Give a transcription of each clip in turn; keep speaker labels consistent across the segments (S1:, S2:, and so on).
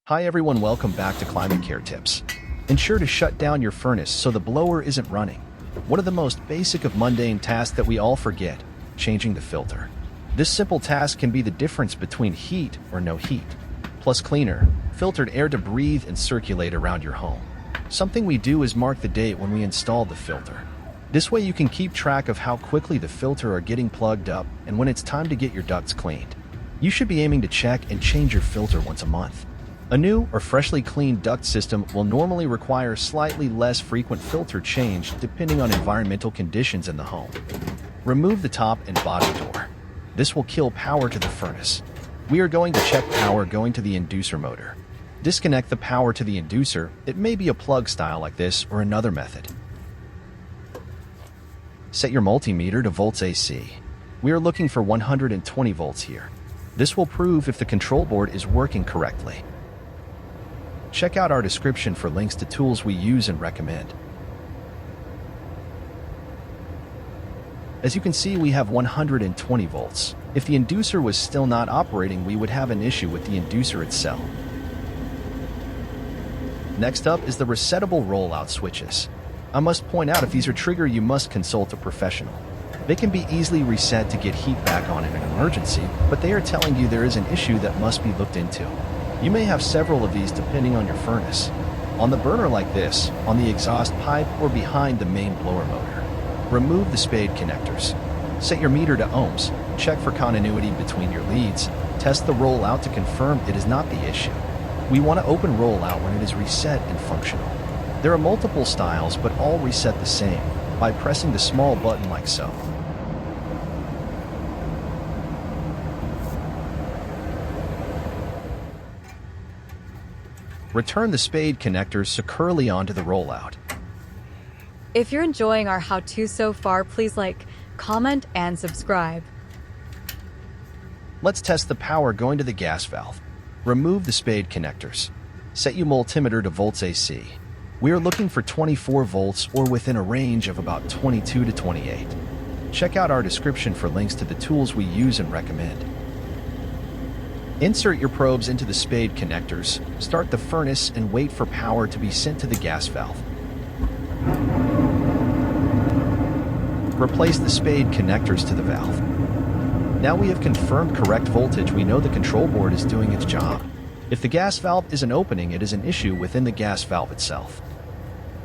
S1: Hi everyone, welcome back to Climate Care Tips. Ensure to shut down your furnace so the blower isn't running. One of the most basic of mundane tasks that we all forget, changing the filter. This simple task can be the difference between heat or no heat, plus cleaner, filtered air to breathe and circulate around your home. Something we do is mark the date when we install the filter. This way you can keep track of how quickly the filter are getting plugged up and when it's time to get your ducts cleaned. You should be aiming to check and change your filter once a month. A new or freshly cleaned duct system will normally require slightly less frequent filter change depending on environmental conditions in the home. Remove the top and bottom door. This will kill power to the furnace. We are going to check power going to the inducer motor. Disconnect the power to the inducer. It may be a plug style like this or another method. Set your multimeter to volts AC. We are looking for 120 volts here. This will prove if the control board is working correctly. Check out our description for links to tools we use and recommend. As you can see, we have 120 volts. If the inducer was still not operating, we would have an issue with the inducer itself. Next up is the resettable rollout switches. I must point out, if these are triggered, you must consult a professional. They can be easily reset to get heat back on in an emergency, but they are telling you there is an issue that must be looked into. You may have several of these depending on your furnace. On the burner like this, on the exhaust pipe, or behind the main blower motor. Remove the spade connectors. Set your meter to ohms. Check for continuity between your leads. Test the rollout to confirm it is not the issue. We want to open rollout when it is reset and functional. There are multiple styles, but all reset the same, by pressing the small button like so. Return the spade connectors securely onto the rollout.
S2: If you're enjoying our how-to so far, please like, comment, and subscribe.
S1: Let's test the power going to the gas valve. Remove the spade connectors. Set your multimeter to volts AC. We are looking for 24 volts or within a range of about 22 to 28. Check out our description for links to the tools we use and recommend. Insert your probes into the spade connectors, start the furnace, and wait for power to be sent to the gas valve. Replace the spade connectors to the valve. Now we have confirmed correct voltage. We know the control board is doing its job. If the gas valve isn't opening, it is an issue within the gas valve itself.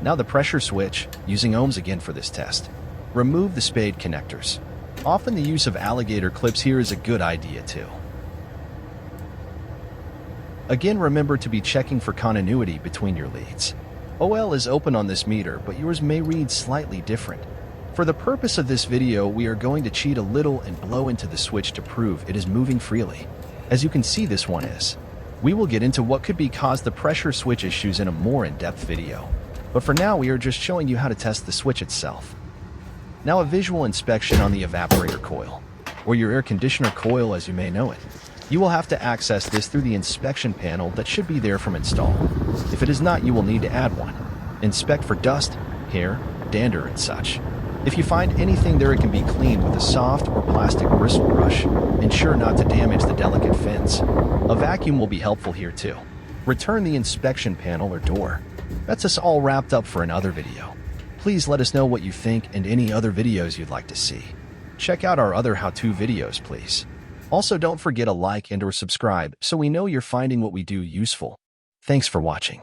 S1: Now the pressure switch, using ohms again for this test. Remove the spade connectors. Often the use of alligator clips here is a good idea too. Again, remember to be checking for continuity between your leads. OL is open on this meter, but yours may read slightly different. For the purpose of this video, we are going to cheat a little and blow into the switch to prove it is moving freely. As you can see, this one is. We will get into what could be caused the pressure switch issues in a more in-depth video. But for now, we are just showing you how to test the switch itself. Now a visual inspection on the evaporator coil, or your air conditioner coil as you may know it. You will have to access this through the inspection panel that should be there from install. If it is not, you will need to add one. Inspect for dust, hair, dander, and such. If you find anything there, it can be cleaned with a soft or plastic bristle brush. Ensure not to damage the delicate fins. A vacuum will be helpful here too. Return the inspection panel or door. That's us all wrapped up for another video. Please let us know what you think and any other videos you'd like to see. Check out our other how-to videos, please. Also, don't forget to like and/or subscribe so we know you're finding what we do useful. Thanks for watching.